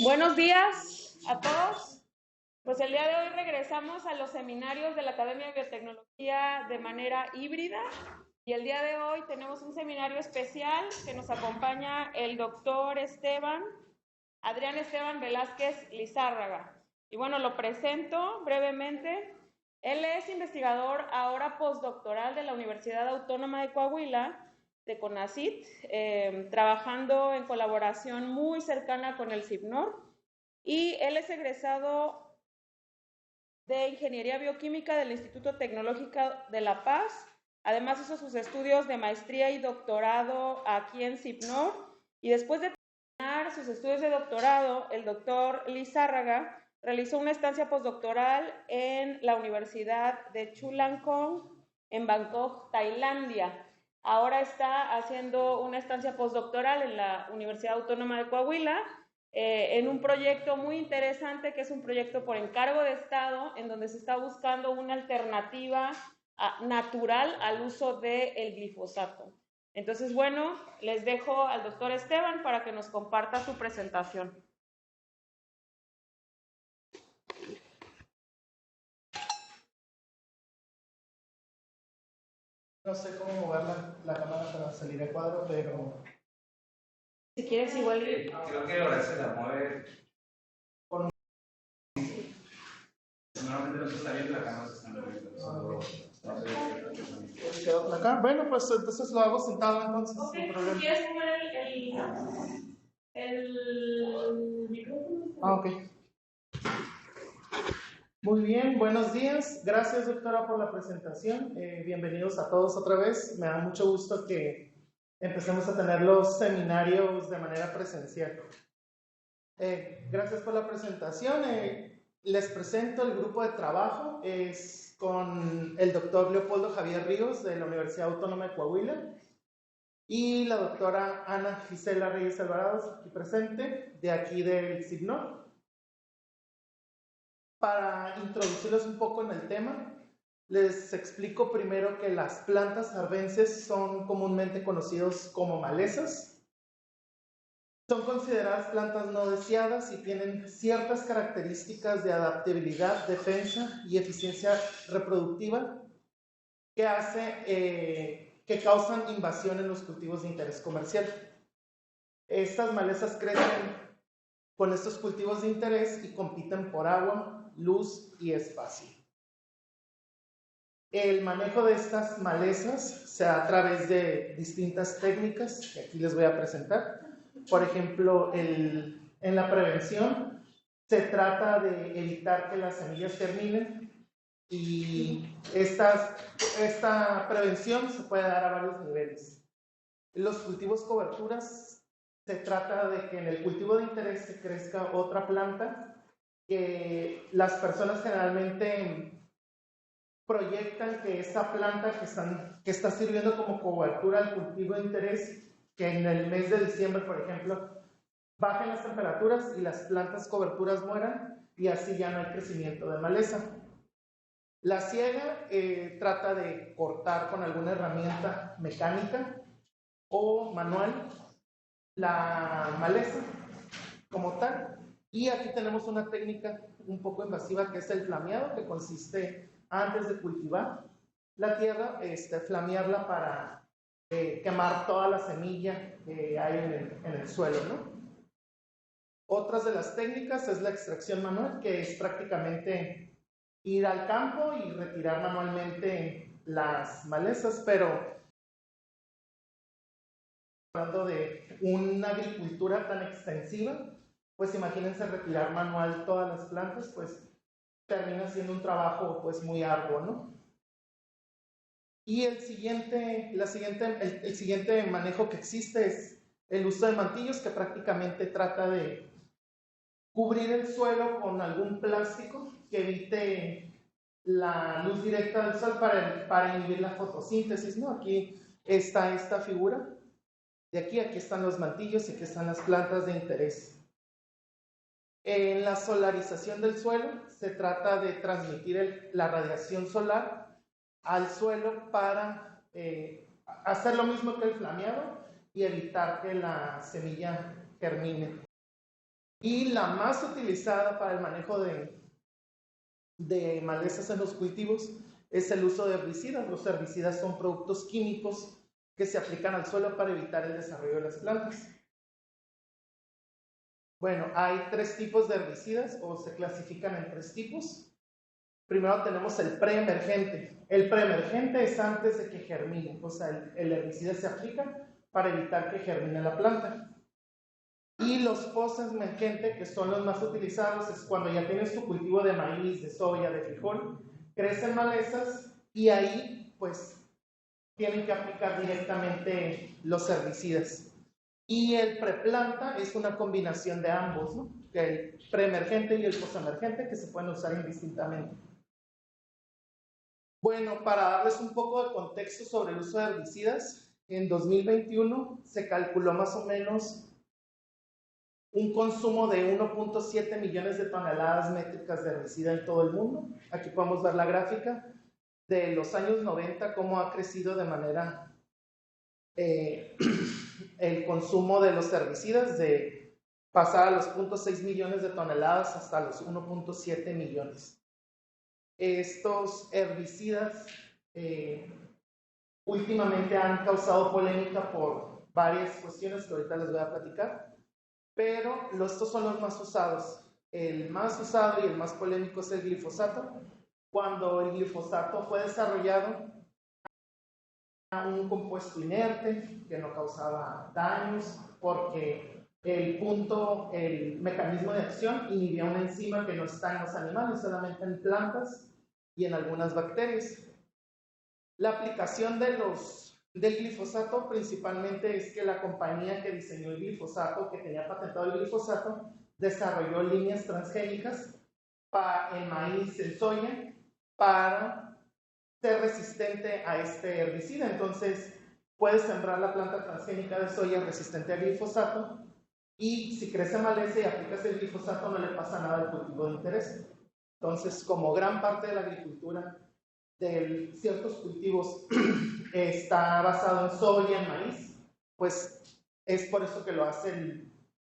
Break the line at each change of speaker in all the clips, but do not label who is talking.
Buenos días a todos. Pues el día de hoy regresamos a los seminarios de la Academia de Biotecnología de manera híbrida y el día de hoy tenemos un seminario especial que nos acompaña el doctor Adrián Esteban Velázquez Lizárraga. Y bueno, lo presento brevemente. Él es investigador ahora postdoctoral de la Universidad Autónoma de Coahuila, de CONACYT, trabajando en colaboración muy cercana con el CIBNOR, y él es egresado de Ingeniería Bioquímica del Instituto Tecnológico de La Paz. Además hizo sus estudios de maestría y doctorado aquí en CIBNOR, y después de terminar sus estudios de doctorado, el doctor Lizárraga realizó una estancia postdoctoral en la Universidad de Chulalongkorn en Bangkok, Tailandia. Ahora está haciendo una estancia postdoctoral en la Universidad Autónoma de Coahuila, en un proyecto muy interesante que es un proyecto por encargo de Estado, en donde se está buscando una alternativa natural al uso del glifosato. Entonces, bueno, les dejo al doctor Esteban para que nos comparta su presentación.
No sé cómo mover la cámara para salir de cuadro, pero...
Si quieres igual...
Creo que ahora se la mueve...
Por...
Normalmente no se está viendo, la cámara se está moviendo.
Acá, bueno, pues entonces lo hago sentado entonces.
Ok, sin problema. Si quieres mover el micrófono.
Ok. Muy bien, buenos días. Gracias, doctora, por la presentación. Bienvenidos a todos otra vez. Me da mucho gusto que empecemos a tener los seminarios de manera presencial. Gracias por la presentación. Les presento el grupo de trabajo. Es con el doctor Leopoldo Javier Ríos de la Universidad Autónoma de Coahuila y la doctora Ana Gisela Reyes Alvarado, aquí presente, de aquí del CIBNOR. Para introducirlos un poco en el tema, les explico primero que las plantas arbences son comúnmente conocidos como malezas. Son consideradas plantas no deseadas y tienen ciertas características de adaptabilidad, defensa y eficiencia reproductiva que causan invasión en los cultivos de interés comercial. Estas malezas crecen con estos cultivos de interés y compiten por agua, luz y espacio. El manejo de estas malezas se da a través de distintas técnicas que aquí les voy a presentar. Por ejemplo, en la prevención se trata de evitar que las semillas germinen y esta prevención se puede dar a varios niveles. En los cultivos coberturas se trata de que en el cultivo de interés se crezca otra planta que las personas generalmente proyectan que esa planta que está sirviendo como cobertura al cultivo de interés, que en el mes de diciembre, por ejemplo, bajen las temperaturas y las plantas coberturas mueran y así ya no hay crecimiento de maleza. La siega trata de cortar con alguna herramienta mecánica o manual la maleza como tal. Y aquí tenemos una técnica un poco invasiva que es el flameado, que consiste antes de cultivar la tierra, flamearla para quemar toda la semilla que hay en el suelo, ¿no? Otras de las técnicas es la extracción manual, que es prácticamente ir al campo y retirar manualmente las malezas, pero hablando de una agricultura tan extensiva, pues imagínense retirar manual todas las plantas, pues termina siendo un trabajo pues muy arduo, ¿no? Y el siguiente manejo que existe es el uso de mantillos, que prácticamente trata de cubrir el suelo con algún plástico que evite la luz directa del sol para inhibir la fotosíntesis, ¿no? Aquí está esta figura. De aquí están los mantillos y aquí están las plantas de interés. En la solarización del suelo se trata de transmitir la radiación solar al suelo para hacer lo mismo que el flameado y evitar que la semilla germine. Y la más utilizada para el manejo de malezas en los cultivos es el uso de herbicidas. Los herbicidas son productos químicos que se aplican al suelo para evitar el desarrollo de las plantas. Bueno, hay 3 tipos de herbicidas, o se clasifican en 3 tipos. Primero tenemos el preemergente. El preemergente es antes de que germine, o sea, el herbicida se aplica para evitar que germine la planta. Y los postemergentes, que son los más utilizados, es cuando ya tienes tu cultivo de maíz, de soya, de frijol, crecen malezas y ahí pues tienen que aplicar directamente los herbicidas. Y el preplanta es una combinación de ambos, ¿no? El preemergente y el postemergente, que se pueden usar indistintamente. Bueno, para darles un poco de contexto sobre el uso de herbicidas, en 2021 se calculó más o menos un consumo de 1.7 millones de toneladas métricas de herbicida en todo el mundo. Aquí podemos ver la gráfica de los años 90, cómo ha crecido de manera el consumo de los herbicidas, de pasar a los 0.6 millones de toneladas hasta los 1.7 millones. Estos herbicidas últimamente han causado polémica por varias cuestiones que ahorita les voy a platicar, pero estos son los más usados. El más usado y el más polémico es el glifosato. Cuando el glifosato fue desarrollado, era un compuesto inerte que no causaba daños porque el mecanismo de acción inhibía una enzima que no está en los animales, solamente en plantas y en algunas bacterias. La aplicación del glifosato principalmente es que la compañía que diseñó el glifosato, que tenía patentado el glifosato, desarrolló líneas transgénicas en maíz, en soya, para ser resistente a este herbicida. Entonces, puedes sembrar la planta transgénica de soya resistente al glifosato y si crece maleza y aplicas el glifosato no le pasa nada al cultivo de interés. Entonces, como gran parte de la agricultura de ciertos cultivos está basado en soya, en maíz, pues es por eso que lo hace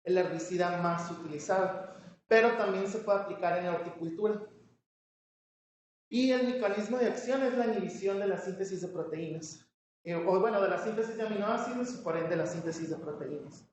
el herbicida más utilizado. Pero también se puede aplicar en la horticultura. Y el mecanismo de acción es la inhibición de la síntesis de proteínas, de la síntesis de aminoácidos y por ende la síntesis de proteínas.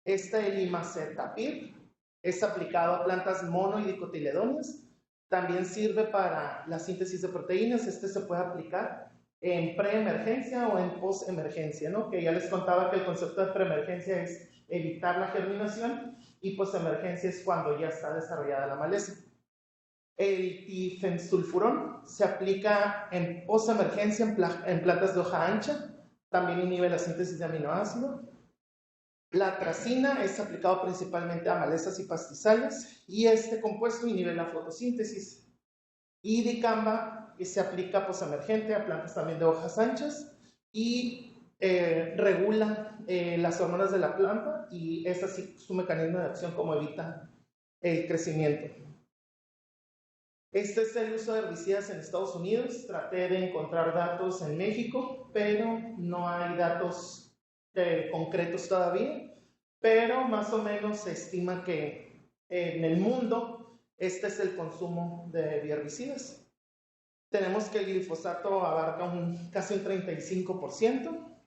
El imacetapib es aplicado a plantas mono y dicotiledóneas. También sirve para la síntesis de proteínas. Se puede aplicar en preemergencia o en postemergencia, ¿no? Que ya les contaba que el concepto de preemergencia es evitar la germinación y postemergencia es cuando ya está desarrollada la maleza. El difensulfurón se aplica en postemergencia en plantas de hoja ancha. También inhibe la síntesis de aminoácidos. La atracina es aplicado principalmente a malezas y pastizales y este compuesto inhibe la fotosíntesis. Y dicamba se aplica postemergente a plantas también de hojas anchas y regula las hormonas de la planta y es así su mecanismo de acción como evita el crecimiento. Este es el uso de herbicidas en Estados Unidos. Traté de encontrar datos en México, pero no hay datos concretos todavía, pero más o menos se estima que en el mundo este es el consumo de herbicidas. Tenemos que el glifosato abarca casi un 35%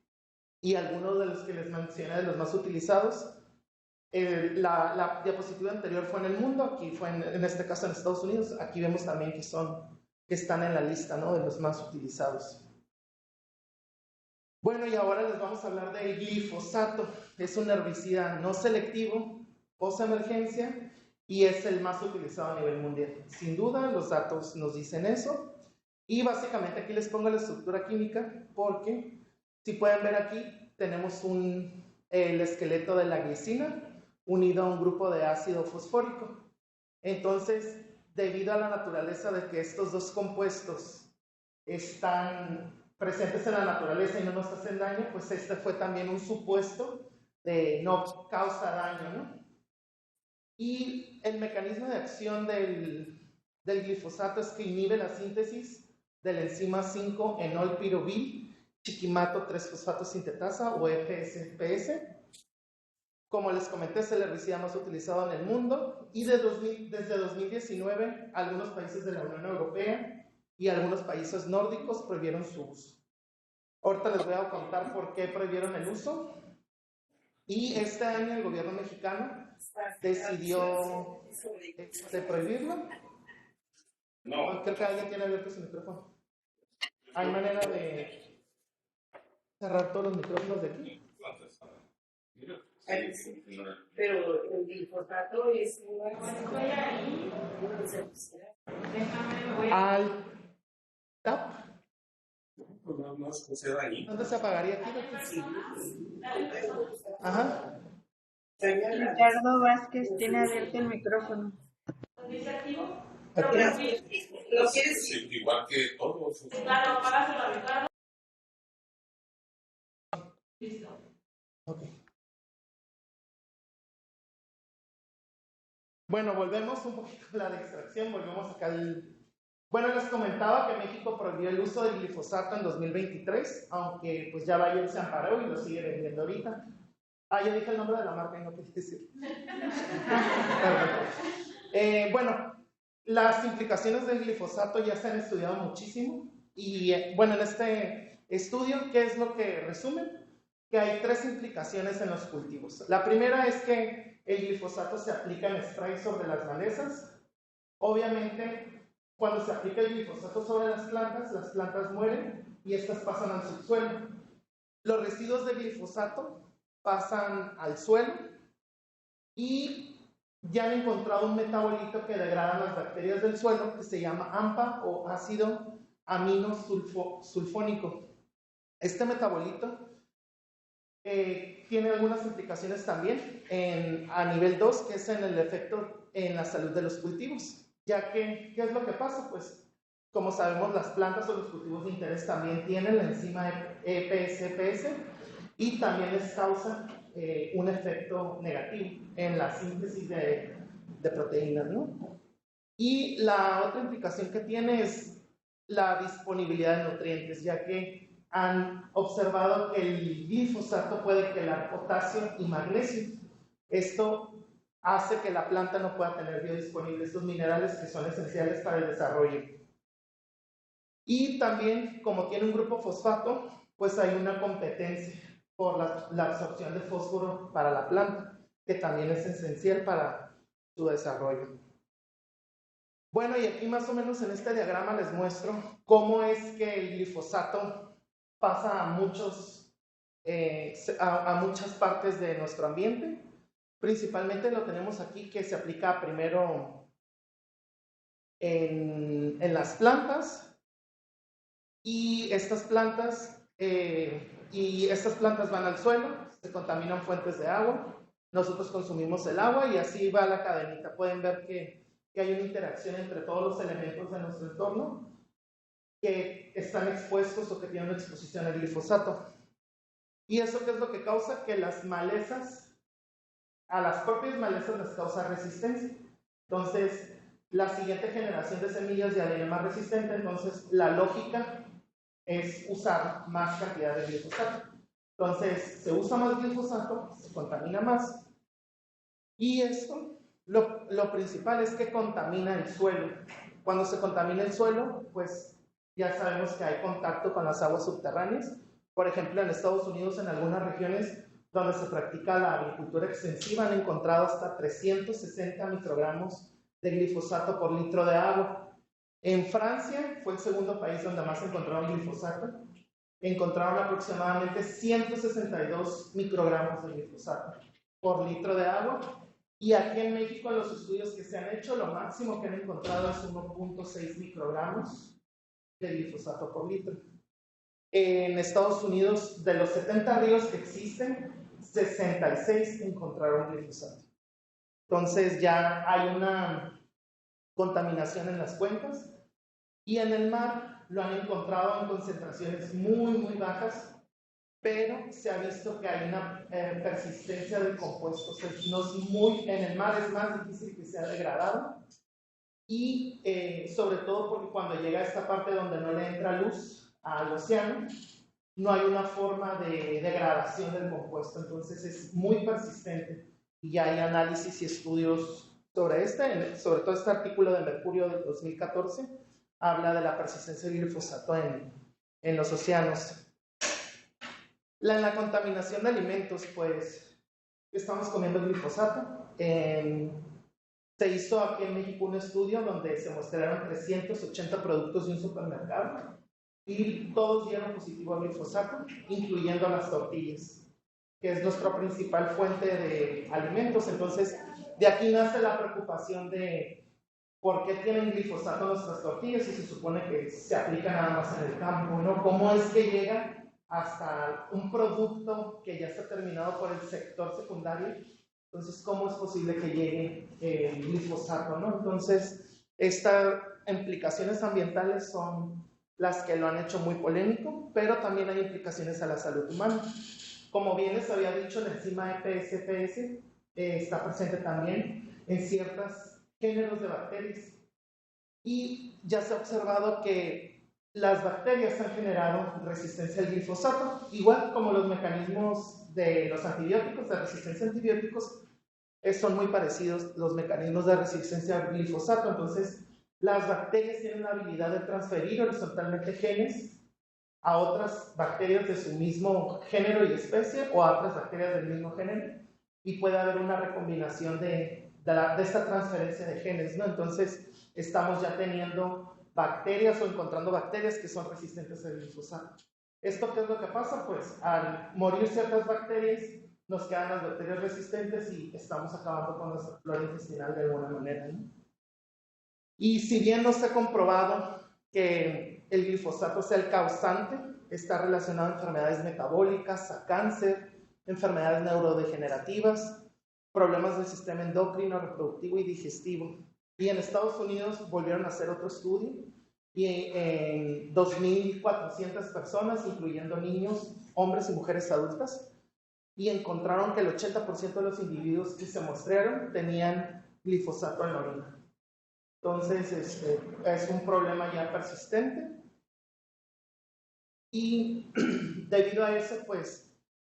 y algunos de los que les mencioné, de los más utilizados, la diapositiva anterior fue en el mundo, aquí fue en este caso en Estados Unidos. Aquí vemos también que están en la lista, ¿no?, de los más utilizados. Bueno, y ahora les vamos a hablar del glifosato. Es un herbicida no selectivo, postemergencia, y es el más utilizado a nivel mundial. Sin duda, los datos nos dicen eso. Y básicamente aquí les pongo la estructura química porque, si pueden ver aquí, tenemos el esqueleto de la glicina unido a un grupo de ácido fosfórico. Entonces, debido a la naturaleza de que estos dos compuestos están presentes en la naturaleza y no nos hacen daño, pues este fue también un supuesto de no causa daño, ¿no? Y el mecanismo de acción del glifosato es que inhibe la síntesis de la enzima 5-enol-piruvyl chiquimato 3-fosfato sintetasa o FSPS. Como les comenté, es el herbicida más utilizado en el mundo y desde 2019 algunos países de la Unión Europea y algunos países nórdicos prohibieron su uso. Ahorita les voy a contar por qué prohibieron el uso. Y este año el gobierno mexicano decidió prohibirlo. No. Creo que alguien tiene abierto su micrófono. ¿Hay manera de cerrar todos los micrófonos de aquí?
Pero el glifosato es
al tap.
ahí.
¿Dónde se apagaría aquí?
Sí.
Ajá.
Ricardo Vázquez tiene abierto el micrófono.
¿Lo quieres?
Sí, igual que todos.
Claro, apágaselo a Ricardo. Listo.
Ok. Bueno, volvemos un poquito a la de extracción, volvemos acá al... Bueno, les comentaba que México prohibió el uso del glifosato en 2023, aunque pues ya Bayer se amparó y lo sigue vendiendo ahorita. Ya dije el nombre de la marca y no quería decir. Bueno, las implicaciones del glifosato ya se han estudiado muchísimo y bueno, en este estudio, ¿qué es lo que resumen? Que hay 3 implicaciones en los cultivos. La primera es que el glifosato se aplica en spray sobre las malezas. Obviamente, cuando se aplica el glifosato sobre las plantas mueren y estas pasan al subsuelo. Los residuos de glifosato pasan al suelo y ya han encontrado un metabolito que degrada las bacterias del suelo que se llama AMPA o ácido aminosulfónico. Este metabolito tiene algunas implicaciones también a nivel 2, que es en el efecto en la salud de los cultivos, ya que, ¿qué es lo que pasa? Pues, como sabemos, las plantas o los cultivos de interés también tienen la enzima EPSPS y también les causa un efecto negativo en la síntesis de proteínas, ¿no? Y la otra implicación que tiene es la disponibilidad de nutrientes, ya que han observado que el glifosato puede quelar potasio y magnesio. Esto hace que la planta no pueda tener biodisponibles estos minerales que son esenciales para el desarrollo. Y también, como tiene un grupo fosfato, pues hay una competencia por la absorción de fósforo para la planta, que también es esencial para su desarrollo. Bueno, y aquí más o menos en este diagrama les muestro cómo es que el glifosato pasa a muchas partes de nuestro ambiente. Principalmente lo tenemos aquí, que se aplica primero en las plantas, y estas plantas van al suelo, se contaminan fuentes de agua, nosotros consumimos el agua y así va la cadenita. Pueden ver que hay una interacción entre todos los elementos de nuestro entorno que están expuestos o que tienen una exposición al glifosato. ¿Y eso qué es lo que causa? Que las malezas, a las propias malezas les causa resistencia. Entonces, la siguiente generación de semillas ya viene más resistente, entonces la lógica es usar más cantidad de glifosato. Entonces, se usa más glifosato, se contamina más, y esto, lo principal es que contamina el suelo. Cuando se contamina el suelo, pues ya sabemos que hay contacto con las aguas subterráneas. Por ejemplo, en Estados Unidos, en algunas regiones donde se practica la agricultura extensiva, han encontrado hasta 360 microgramos de glifosato por litro de agua. En Francia fue el segundo país donde más encontraron glifosato. Encontraron aproximadamente 162 microgramos de glifosato por litro de agua. Y aquí en México, en los estudios que se han hecho, lo máximo que han encontrado es 1.6 microgramos de glifosato por litro. En Estados Unidos, de los 70 ríos que existen, 66 encontraron glifosato. Entonces ya hay una contaminación en las cuencas, y en el mar lo han encontrado en concentraciones muy, muy bajas, pero se ha visto que hay una persistencia de compuestos. En el mar es más difícil que sea degradado, y sobre todo porque cuando llega a esta parte donde no le entra luz al océano, no hay una forma de degradación del compuesto, entonces es muy persistente y ya hay análisis y estudios sobre sobre todo este artículo de Mercurio del 2014, habla de la persistencia del glifosato en los océanos. La contaminación de alimentos, pues estamos comiendo glifosato. Se hizo aquí en México un estudio donde se mostraron 380 productos de un supermercado y todos dieron positivo a glifosato, incluyendo las tortillas, que es nuestra principal fuente de alimentos. Entonces, de aquí nace la preocupación de por qué tienen glifosato nuestras tortillas si se supone que se aplica nada más en el campo, ¿no? ¿Cómo es que llega hasta un producto que ya está terminado por el sector secundario? Entonces, ¿cómo es posible que llegue el glifosato, ¿no? Entonces, estas implicaciones ambientales son las que lo han hecho muy polémico, pero también hay implicaciones a la salud humana. Como bien les había dicho, la enzima EPS-PS está presente también en ciertos géneros de bacterias. Y ya se ha observado que las bacterias han generado resistencia al glifosato, igual como los mecanismos de los antibióticos, de resistencia a antibióticos, son muy parecidos los mecanismos de resistencia al glifosato. Entonces, las bacterias tienen la habilidad de transferir horizontalmente genes a otras bacterias de su mismo género y especie o a otras bacterias del mismo género, y puede haber una recombinación de esta transferencia de genes, ¿no? Entonces, estamos ya teniendo bacterias o encontrando bacterias que son resistentes al glifosato. ¿Esto qué es lo que pasa? Pues al morir ciertas bacterias, nos quedan las bacterias resistentes y estamos acabando con nuestra flora intestinal de alguna manera, ¿no? Y si bien no se ha comprobado que el glifosato sea el causante, está relacionado a enfermedades metabólicas, a cáncer, enfermedades neurodegenerativas, problemas del sistema endocrino, reproductivo y digestivo. Y en Estados Unidos volvieron a hacer otro estudio y en 2.400 personas, incluyendo niños, hombres y mujeres adultas, y encontraron que el 80% de los individuos que se mostraron tenían glifosato en la orina. Entonces, es un problema ya persistente. Y debido a eso, pues,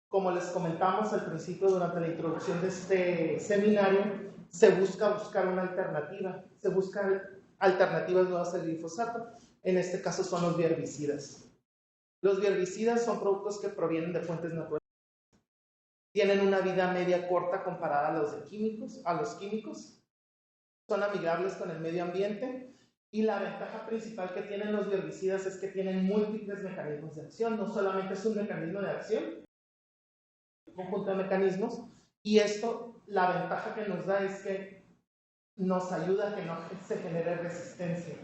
como les comentamos al principio durante la introducción de este seminario, se busca una alternativa, se buscan alternativas nuevas al glifosato. En este caso son los bioherbicidas. Los bioherbicidas son productos que provienen de fuentes naturales. Tienen una vida media corta comparada a los químicos. Son amigables con el medio ambiente y la ventaja principal que tienen los bioherbicidas es que tienen múltiples mecanismos de acción. No solamente es un mecanismo de acción, un conjunto de mecanismos, y esto, la ventaja que nos da es que nos ayuda a que no se genere resistencia.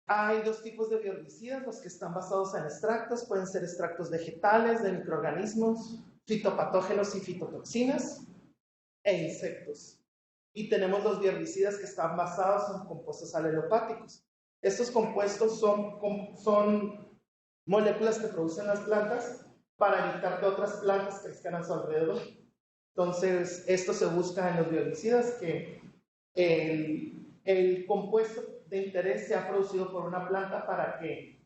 Hay dos tipos de bioherbicidas, los que están basados en extractos, pueden ser extractos vegetales, de microorganismos, fitopatógenos y fitotoxinas, e insectos. Y tenemos los bioherbicidas que están basados en compuestos alelopáticos. Estos compuestos son moléculas que producen las plantas para evitar que otras plantas crezcan a su alrededor. Entonces, esto se busca en los bioherbicidas, que el compuesto de interés sea producido por una planta para que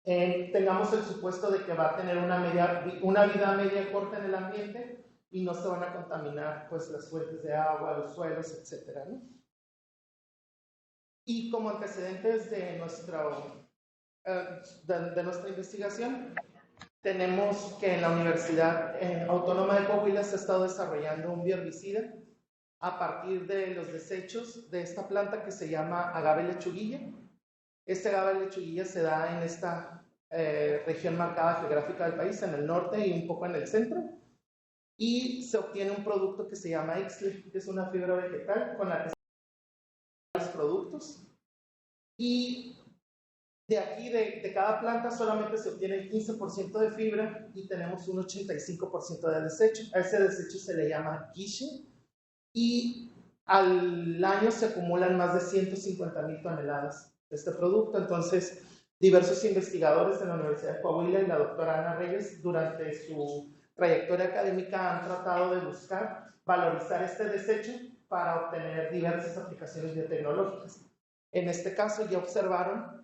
tengamos el supuesto de que va a tener una vida media corta en el ambiente y no se van a contaminar pues las fuentes de agua, los suelos, etcétera, ¿no? Y como antecedentes de nuestra investigación, tenemos que en la Universidad Autónoma de Coahuila se ha estado desarrollando un bioherbicida a partir de los desechos de esta planta que se llama agave lechuguilla. Este agave lechuguilla se da en esta región marcada geográfica del país, en el norte y un poco en el centro. Y se obtiene un producto que se llama Ixtle, que es una fibra vegetal con la que se hacen los productos. Y de aquí, de cada planta, solamente se obtiene el 15% de fibra y tenemos un 85% de desecho. A ese desecho se le llama quiche y al año se acumulan más de 150,000 toneladas de este producto. Entonces, diversos investigadores de la Universidad de Coahuila y la doctora Ana Reyes, durante su trayectoria académica, han tratado de buscar valorizar este desecho para obtener diversas aplicaciones biotecnológicas. En este caso ya observaron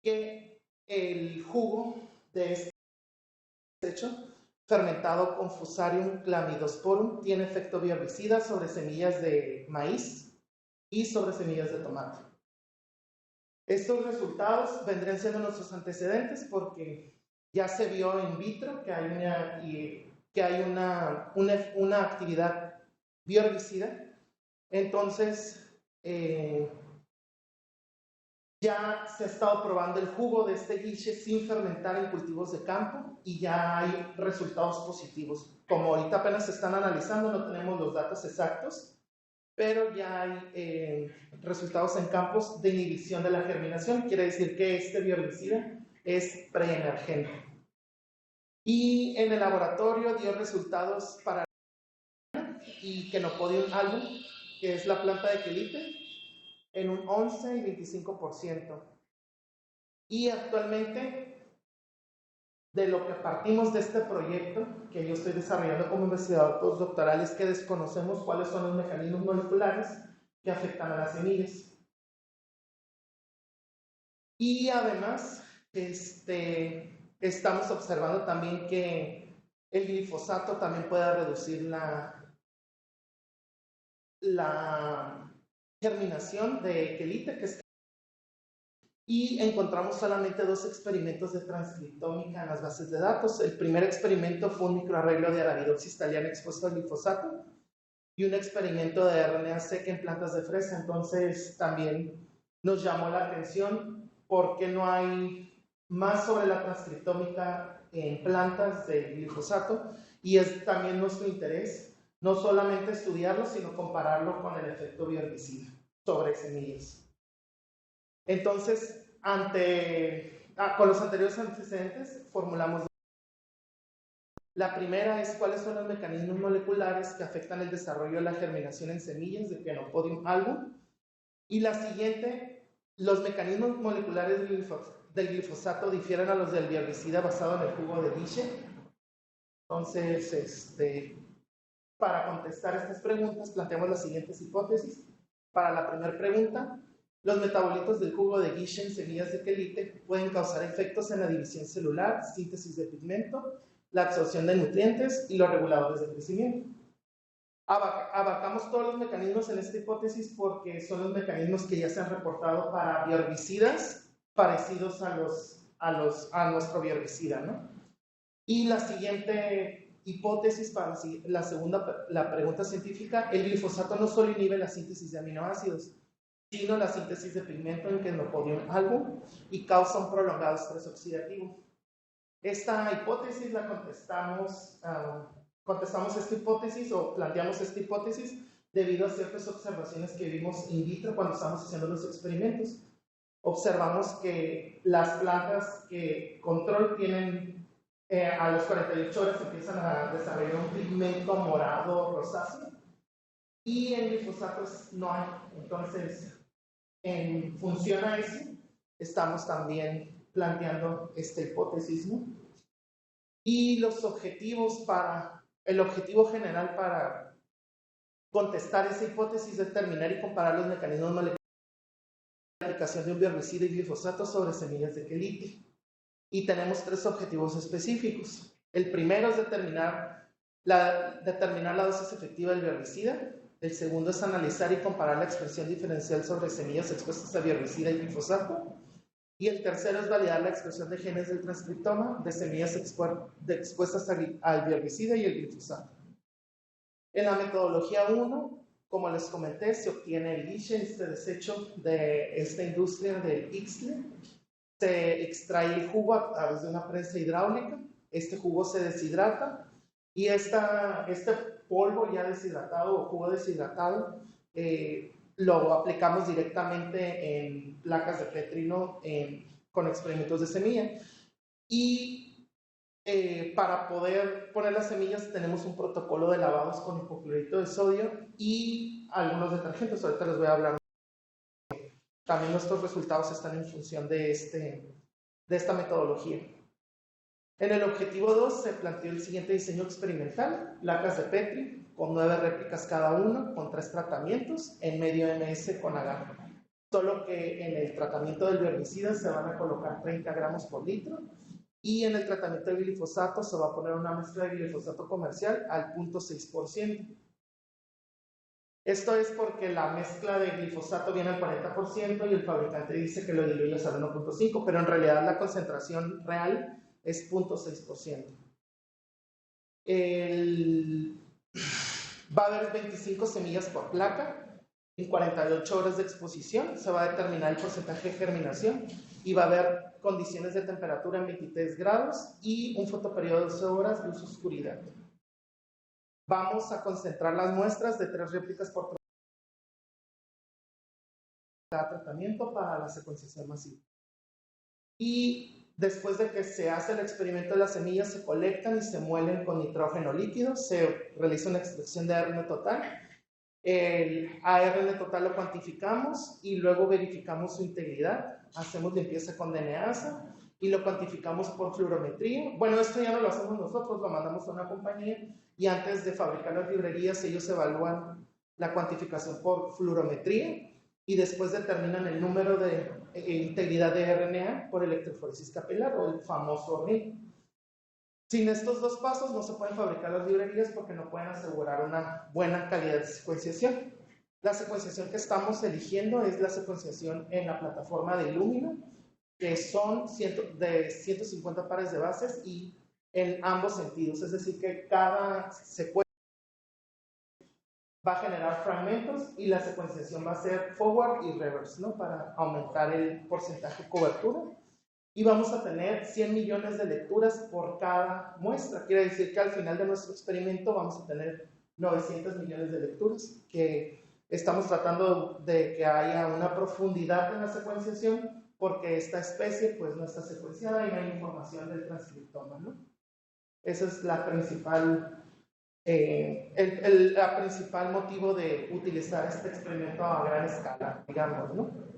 que el jugo de este desecho fermentado con Fusarium chlamydosporum tiene efecto bioherbicida sobre semillas de maíz y sobre semillas de tomate. Estos resultados vendrían siendo nuestros antecedentes porque ya se vio in vitro que hay una actividad bioherbicida. Entonces, ya se ha estado probando el jugo de este guiche sin fermentar en cultivos de campo y ya hay resultados positivos. Como ahorita apenas se están analizando, no tenemos los datos exactos, pero ya hay resultados en campos de inhibición de la germinación. Quiere decir que este bioherbicida es preemergente. Y en el laboratorio dio resultados para y Chenopodium album, que es la planta de quelite, en un 11 y 25%. Y actualmente, de lo que partimos de este proyecto que yo estoy desarrollando como investigador postdoctoral, es que desconocemos cuáles son los mecanismos moleculares que afectan a las semillas. Y además, estamos observando también que el glifosato también puede reducir la germinación de quelite, y encontramos solamente 2 experimentos de transcriptómica en las bases de datos. El primer experimento fue un microarreglo de Arabidopsis thaliana expuesto al glifosato y un experimento de RNA seca en plantas de fresa. Entonces también nos llamó la atención porque no hay más sobre la transcriptómica en plantas de glifosato, y es también nuestro interés no solamente estudiarlo, sino compararlo con el efecto bioherbicida sobre semillas. Entonces, con los anteriores antecedentes, formulamos. La primera es cuáles son los mecanismos moleculares que afectan el desarrollo de la germinación en semillas de Chenopodium album. Y la siguiente, los mecanismos moleculares del glifosato difieren a los del bioherbicida basado en el jugo de guiche. Entonces, para contestar estas preguntas, planteamos las siguientes hipótesis. Para la primera pregunta, los metabolitos del jugo de guiche en semillas de quelite pueden causar efectos en la división celular, síntesis de pigmento, la absorción de nutrientes y los reguladores de crecimiento. Abarcamos todos los mecanismos en esta hipótesis porque son los mecanismos que ya se han reportado para bioherbicidas parecidos a nuestro bioherbicida, ¿no? Y la siguiente hipótesis para la pregunta científica: el glifosato no solo inhibe la síntesis de aminoácidos, sino la síntesis de pigmento en Chenopodium album y causa un prolongado estrés oxidativo. Esta hipótesis la contestamos esta hipótesis o planteamos esta hipótesis debido a ciertas observaciones que vimos in vitro cuando estamos haciendo los experimentos. Observamos que las plantas que control tienen a los 48 horas empiezan a desarrollar un pigmento morado rosáceo y en glifosatos no hay. Entonces, en función a eso, estamos también planteando esta hipótesis, ¿no? Y los objetivos el objetivo general para contestar esa hipótesis es determinar y comparar los mecanismos moleculares de aplicación de un bioherbicida y glifosato sobre semillas de quelite. Y tenemos 3 objetivos específicos. El primero es determinar la dosis efectiva del bioherbicida. El segundo es analizar y comparar la expresión diferencial sobre semillas expuestas a bioherbicida y glifosato. Y el tercero es validar la expresión de genes del transcriptoma de semillas expuestas al bioherbicida y el glifosato. En la metodología 1, como les comenté, se obtiene el guiche, este desecho de esta industria del Ixtle. Se extrae el jugo a través de una prensa hidráulica. Este jugo se deshidrata y este polvo ya deshidratado o jugo deshidratado lo aplicamos directamente en placas de petrino con experimentos de semilla. Y para poder poner las semillas tenemos un protocolo de lavados con hipoclorito de sodio y algunos detergentes. Ahorita les voy a hablar. También nuestros resultados están en función de esta metodología. En el objetivo 2 se planteó el siguiente diseño experimental: placas de Petri con 9 réplicas cada uno, con 3 tratamientos en medio MS con agar. solo que en el tratamiento del herbicida se van a colocar 30 gramos por litro y en el tratamiento de glifosato se va a poner una mezcla de glifosato comercial al 0.6%. Esto es porque la mezcla de glifosato viene al 40% y el fabricante dice que lo diluyes al 1.5%, pero en realidad la concentración real es 0.6%. Va a haber 25 semillas por placa. En 48 horas de exposición se va a determinar el porcentaje de germinación y va a haber condiciones de temperatura en 23 grados y un fotoperiodo de 12 horas, luz oscuridad. Vamos a concentrar las muestras de 3 réplicas por cada tratamiento para la secuenciación masiva. Y después de que se hace el experimento de las semillas, se colectan y se muelen con nitrógeno líquido, se realiza una extracción de ARN total. El ARN total lo cuantificamos y luego verificamos su integridad, hacemos limpieza con DNAsa y lo cuantificamos por fluorometría. Bueno, esto ya no lo hacemos nosotros, lo mandamos a una compañía y antes de fabricar las librerías ellos evalúan la cuantificación por fluorometría y después determinan el número de integridad de RNA por electroforesis capilar o el famoso RNA. Sin estos dos pasos no se pueden fabricar las librerías porque no pueden asegurar una buena calidad de secuenciación. La secuenciación que estamos eligiendo es la secuenciación en la plataforma de Illumina, que son de 150 pares de bases y en ambos sentidos, es decir, que cada secuencia va a generar fragmentos y la secuenciación va a ser forward y reverse, ¿no? Para aumentar el porcentaje de cobertura. Y vamos a tener 100 millones de lecturas por cada muestra. Quiere decir que al final de nuestro experimento vamos a tener 900 millones de lecturas, que estamos tratando de que haya una profundidad en la secuenciación, porque esta especie pues no está secuenciada y no hay información del transcriptoma, ¿no? Ese es la principal, el principal motivo de utilizar este experimento a gran escala, digamos, ¿no?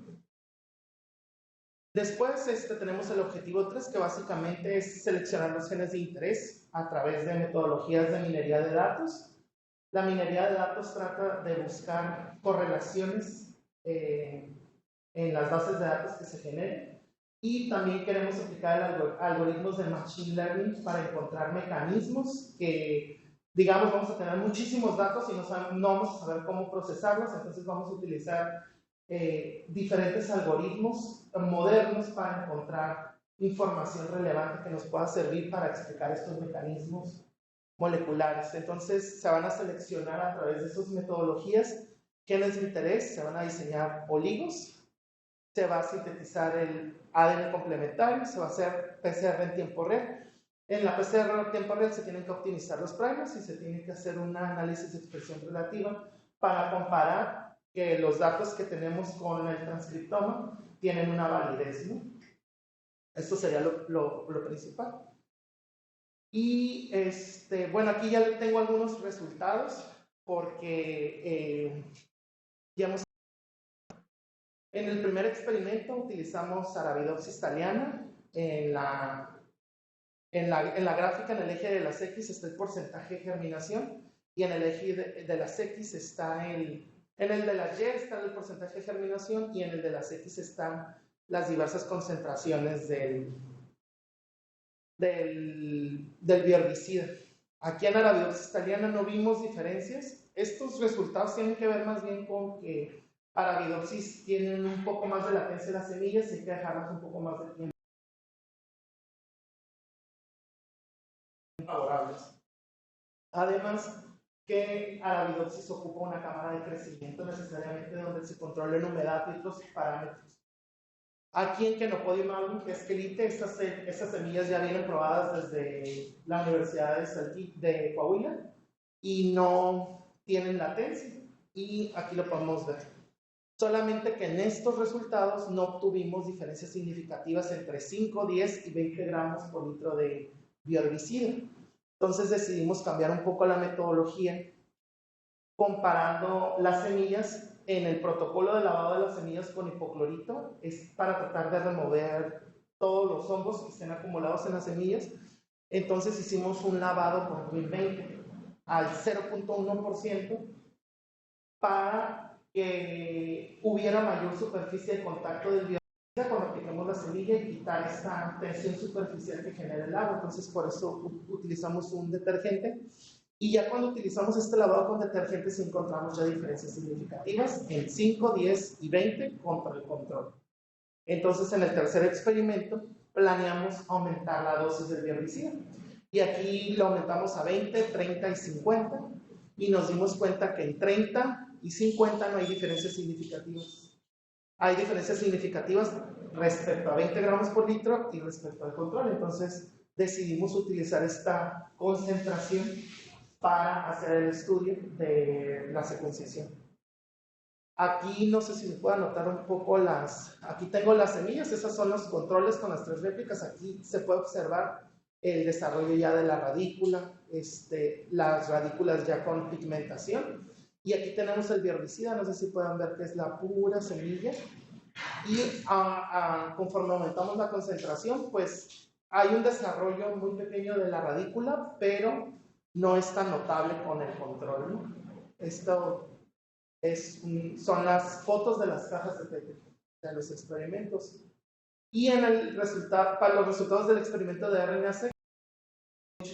Después tenemos el objetivo 3, que básicamente es seleccionar los genes de interés a través de metodologías de minería de datos. La minería de datos trata de buscar correlaciones en las bases de datos que se generen y también queremos aplicar algoritmos de Machine Learning para encontrar mecanismos que, digamos, vamos a tener muchísimos datos y no vamos a saber cómo procesarlos, entonces vamos a utilizar diferentes algoritmos modernos para encontrar información relevante que nos pueda servir para explicar estos mecanismos moleculares. Entonces se van a seleccionar a través de esas metodologías genes de interés, se van a diseñar oligos, se va a sintetizar el ADN complementario, se va a hacer PCR en tiempo real. En la PCR en tiempo real se tienen que optimizar los primers y se tiene que hacer un análisis de expresión relativa para comparar que los datos que tenemos con el transcriptoma tienen una validez, ¿no? Esto sería lo principal. Y bueno, aquí ya tengo algunos resultados porque ya hemos... En el primer experimento utilizamos Arabidopsis thaliana. En la gráfica, en el eje de las X está el porcentaje de germinación y en el eje de las X está en el de las Y está el porcentaje de germinación y en el de las X están las diversas concentraciones del bioherbicida. Aquí en Arabidopsis thaliana no vimos diferencias. Estos resultados tienen que ver más bien con que Arabidopsis tienen un poco más de latencia en las semillas y hay que dejarlas un poco más de tiempo favorables. Además, que Arabidopsis ocupa una cámara de crecimiento necesariamente donde se controlen humedad y otros parámetros. Aquí en Kenopodium album, que es quelite, estas semillas ya vienen probadas desde la Universidad de Coahuila y no tienen latencia, y aquí lo podemos ver. Solamente que en estos resultados no obtuvimos diferencias significativas entre 5, 10 y 20 gramos por litro de bioherbicida. Entonces decidimos cambiar un poco la metodología comparando las semillas. En el protocolo de lavado de las semillas con hipoclorito es para tratar de remover todos los hongos que estén acumulados en las semillas. Entonces hicimos un lavado con Twin 20 al 0.1% para que hubiera mayor superficie de contacto del biorricida cuando aplicamos la semilla y quitar esta tensión superficial que genera el agua. Entonces, por eso utilizamos un detergente. Y ya cuando utilizamos este lavado con detergentes encontramos ya diferencias significativas en 5, 10 y 20 contra el control. Entonces, en el tercer experimento, planeamos aumentar la dosis del biorricida. Y aquí lo aumentamos a 20, 30 y 50. Y nos dimos cuenta que en 30 y 50 no hay diferencias significativas. Hay diferencias significativas respecto a 20 gramos por litro y respecto al control. Entonces, decidimos utilizar esta concentración para hacer el estudio de la secuenciación. Aquí no sé si se puede anotar un poco aquí tengo las semillas, esas son los controles con las 3 réplicas. Aquí se puede observar el desarrollo ya de la radícula, las radículas ya con pigmentación. Y aquí tenemos el biorricida, no sé si pueden ver que es la pura semilla. Y conforme aumentamos la concentración, pues hay un desarrollo muy pequeño de la radícula, pero no es tan notable con el control, ¿no? Esto son las fotos de las cajas de PET de los experimentos. Y para los resultados del experimento de RNA-seq,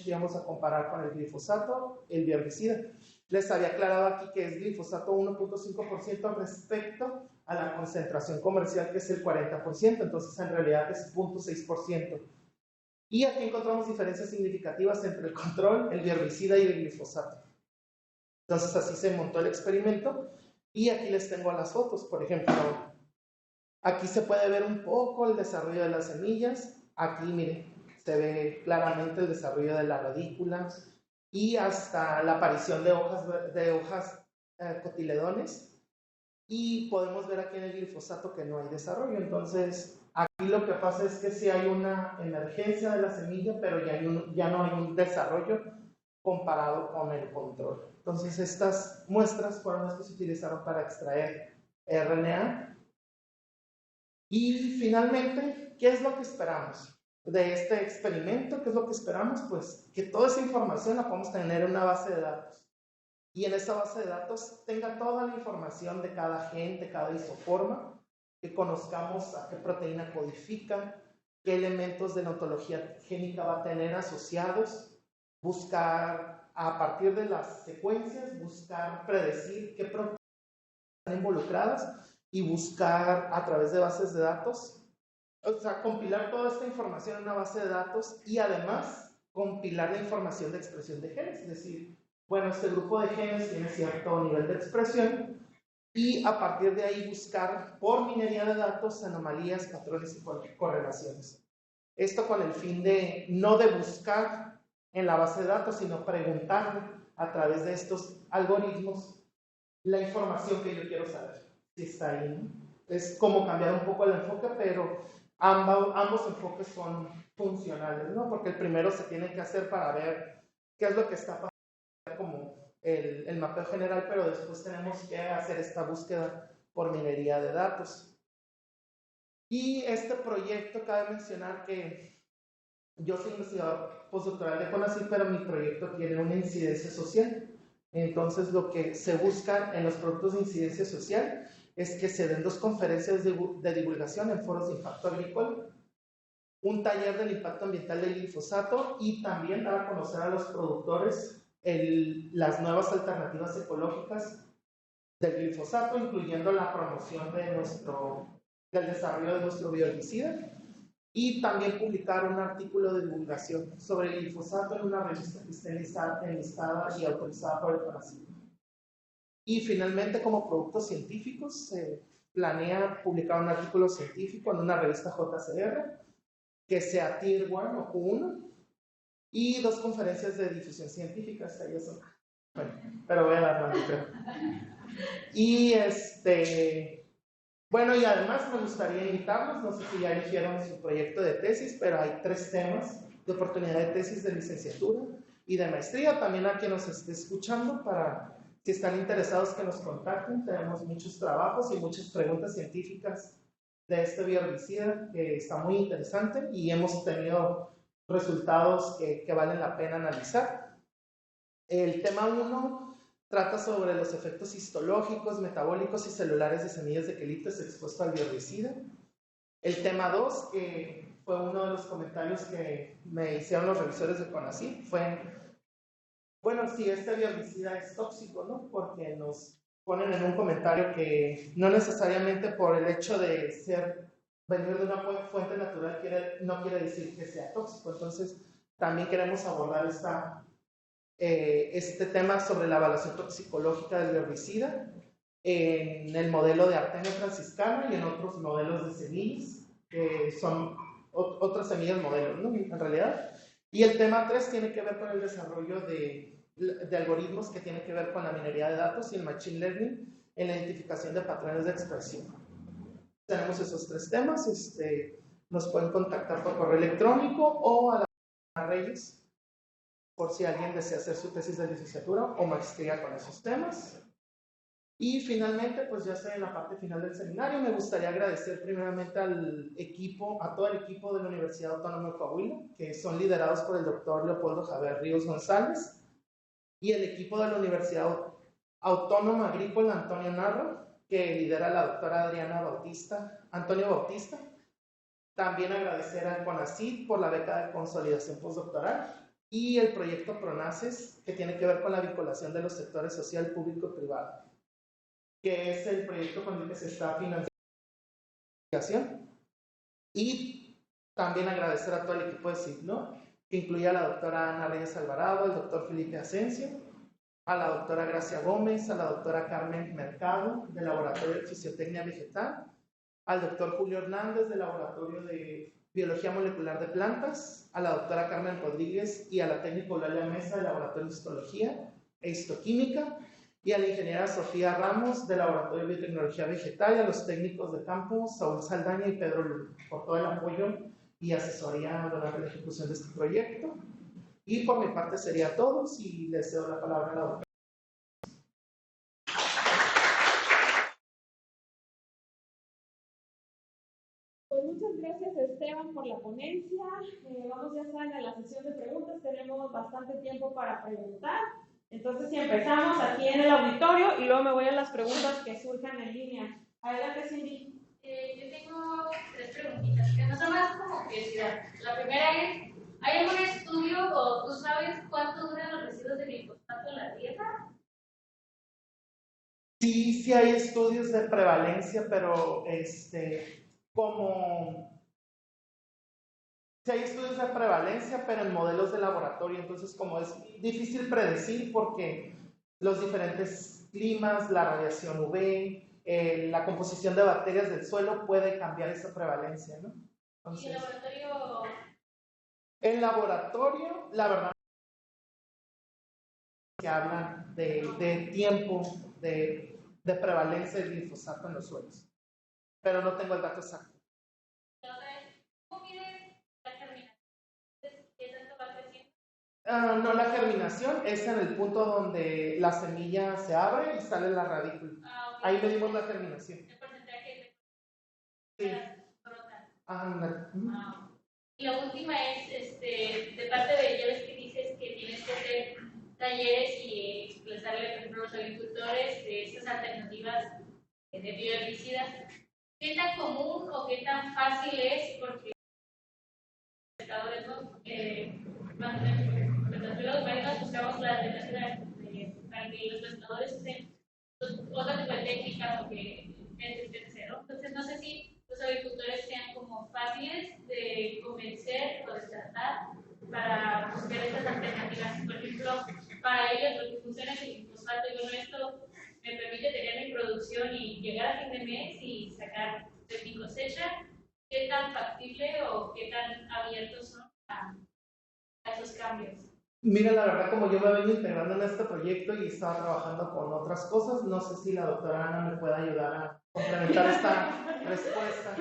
íbamos a comparar con el glifosato, el biorricida. Les había aclarado aquí que es glifosato 1.5% respecto a la concentración comercial, que es el 40%, entonces en realidad es 0.6%. Y aquí encontramos diferencias significativas entre el control, el biorricida y el glifosato. Entonces así se montó el experimento y aquí les tengo las fotos. Por ejemplo, aquí se puede ver un poco el desarrollo de las semillas. Aquí, miren, se ve claramente el desarrollo de la radícula y hasta la aparición de hojas cotiledones. Y podemos ver aquí en el glifosato que no hay desarrollo. Entonces, aquí lo que pasa es que sí hay una emergencia de la semilla, pero ya no hay un desarrollo comparado con el control. Entonces, estas muestras fueron las que se utilizaron para extraer RNA. Y finalmente, ¿qué es lo que esperamos de este experimento? ¿Qué es lo que esperamos? Pues que toda esa información la podamos tener en una base de datos. Y en esa base de datos tenga toda la información de cada gen, de cada isoforma, que conozcamos a qué proteína codifica, qué elementos de la ontología génica va a tener asociados, buscar a partir de las secuencias, buscar predecir qué proteínas están involucradas y buscar a través de bases de datos, o sea, compilar toda esta información en una base de datos y además compilar la información de expresión de genes, es decir, bueno, este grupo de genes tiene cierto nivel de expresión y a partir de ahí buscar por minería de datos anomalías, patrones y correlaciones. Esto con el fin de no de buscar en la base de datos, sino preguntarle a través de estos algoritmos la información que yo quiero saber, si está ahí, ¿no? Es como cambiar un poco el enfoque, pero ambos enfoques son funcionales, ¿no? Porque el primero se tiene que hacer para ver qué es lo que está pasando, como el mapeo general, pero después tenemos que hacer esta búsqueda por minería de datos. Y este proyecto, cabe mencionar que yo soy investigador postdoctoral de CONACYT, pero mi proyecto tiene una incidencia social. Entonces, lo que se busca en los productos de incidencia social es que se den 2 conferencias de divulgación en foros de impacto agrícola, un taller del impacto ambiental del glifosato y también dar a conocer a los productores las nuevas alternativas ecológicas del glifosato, incluyendo la promoción del desarrollo de nuestro bioherbicida, y también publicar un artículo de divulgación sobre el glifosato en una revista que esté enlistada y autorizada por el CONACYT. Y finalmente, como productos científicos, se planea publicar un artículo científico en una revista JCR, que sea Tier 1 o Q1, y 2 conferencias de difusión científica, ellas son. Bueno, pero voy a dar más, creo. Y bueno, y además me gustaría invitarlos, no sé si ya eligieron su proyecto de tesis, pero hay 3 temas de oportunidad de tesis de licenciatura y de maestría. También a quien nos esté escuchando, para si están interesados que nos contacten, tenemos muchos trabajos y muchas preguntas científicas de este bioherbicida que está muy interesante y hemos tenido resultados que valen la pena analizar. El tema 1 Trata sobre los efectos histológicos, metabólicos y celulares de semillas de quelíptes expuesto al bioherbicida. El tema 2, que fue uno de los comentarios que me hicieron los revisores de CONACYT, fue, bueno, si este bioherbicida es tóxico, ¿no? Porque nos ponen en un comentario que no necesariamente por el hecho de venir de una fuente natural no quiere decir que sea tóxico. Entonces, también queremos abordar este tema sobre la evaluación toxicológica del herbicida en el modelo de Artemio franciscano y en otros modelos de semillas, que son otras semillas modelos, ¿no? En realidad. Y el tema 3 tiene que ver con el desarrollo de algoritmos que tienen que ver con la minería de datos y el machine learning en la identificación de patrones de expresión. Tenemos esos 3 temas. Nos pueden contactar por correo electrónico o a la Reyes, por si alguien desea hacer su tesis de licenciatura o maestría con esos temas. Y finalmente, pues ya estoy en la parte final del seminario. Me gustaría agradecer primeramente al equipo, a todo el equipo de la Universidad Autónoma de Coahuila, que son liderados por el doctor Leopoldo Javier Ríos González, y el equipo de la Universidad Autónoma Agrícola Antonio Narro, que lidera la doctora Antonio Bautista. También agradecer al CONACYT por la beca de consolidación postdoctoral y el proyecto PRONACES, que tiene que ver con la vinculación de los sectores social, público y privado, que es el proyecto con el que se está financiando la investigación. Y también agradecer a todo el equipo de Signo, que incluye a la doctora Ana Reyes Alvarado, al doctor Felipe Asensio, a la doctora Gracia Gómez, a la doctora Carmen Mercado, del Laboratorio de Fisiotecnia Vegetal, al doctor Julio Hernández, del Laboratorio de Biología Molecular de Plantas, a la doctora Carmen Rodríguez y a la técnica Eulalia Mesa, del Laboratorio de Histología e Histoquímica, y a la ingeniera Sofía Ramos, del Laboratorio de Biotecnología Vegetal, y a los técnicos de campo, Saúl Saldaña y Pedro Lula, por todo el apoyo y asesoría durante la ejecución de este proyecto. Y por mi parte sería todo, si les cedo la palabra a la doctora.
Pues muchas gracias, Esteban, por la ponencia. Vamos ya a la sesión de preguntas. Tenemos bastante tiempo para preguntar. Entonces, si empezamos aquí en el auditorio y luego me voy a las preguntas que surjan en línea. Adelante, Cindy.
Yo tengo 3 preguntitas, que no son más como curiosidad. La primera es, ¿hay algún estudio o tú sabes cuánto duran los residuos de glifosato en la tierra?
Sí hay estudios de prevalencia, pero sí hay estudios de prevalencia, pero en modelos de laboratorio. Entonces, como es difícil predecir porque los diferentes climas, la radiación UV, la composición de bacterias del suelo puede cambiar esa prevalencia, ¿no? Entonces,
¿Y el laboratorio?
En laboratorio, la verdad, que hablan de tiempo de prevalencia del glifosato en los suelos, pero no tengo el dato exacto.
¿Cómo mides la germinación? ¿Qué tanto va creciendo?
No, la germinación es en el punto donde la semilla se abre y sale la radícula.
Okay.
Ahí medimos la germinación.
El porcentaje
Sí.
de brotan. Y la última es, de parte de, ya ves que dices que tienes que hacer talleres y expresarle, por ejemplo, a los agricultores de estas alternativas de bioherbicidas. ¿Qué tan común o qué tan fácil es? Porque los pescadores, ¿no? Los marinos buscamos la alternativa para que los pescadores usen otra tipo de técnica o que ¿no? Entonces, no sé si los agricultores sean como fáciles de convencer o destratar para buscar estas alternativas. Por ejemplo, para ellos lo que funciona es el glifosato y bueno, esto me permite tener mi producción y llegar a fin de mes y sacar de mi cosecha. ¿Qué tan factible o qué tan abiertos son a esos cambios?
Mira, la verdad, como yo me vengo integrando en este proyecto y estaba trabajando con otras cosas, no sé si la doctora Ana me puede ayudar a complementar esta respuesta.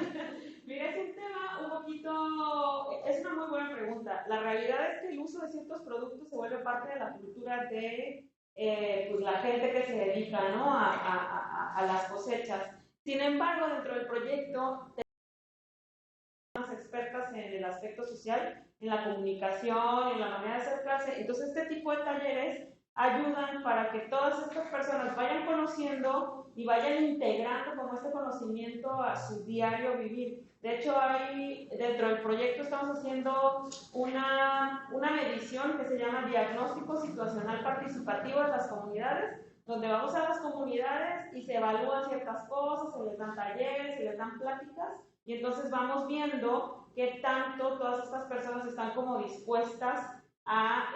Mira, es un tema un poquito, es una muy buena pregunta. La realidad es que el uso de ciertos productos se vuelve parte de la cultura de pues la gente que se dedica, ¿no? a las cosechas. Sin embargo, dentro del proyecto tenemos expertas en el aspecto social, en la comunicación, en la manera de hacer clase. Entonces, este tipo de talleres ayudan para que todas estas personas vayan conociendo y vayan integrando como este conocimiento a su diario vivir. De hecho, dentro del proyecto estamos haciendo una medición que se llama Diagnóstico Situacional Participativo de las Comunidades, donde vamos a las comunidades y se evalúan ciertas cosas, se les dan talleres, se les dan pláticas, y entonces vamos viendo qué tanto todas estas personas están como dispuestas a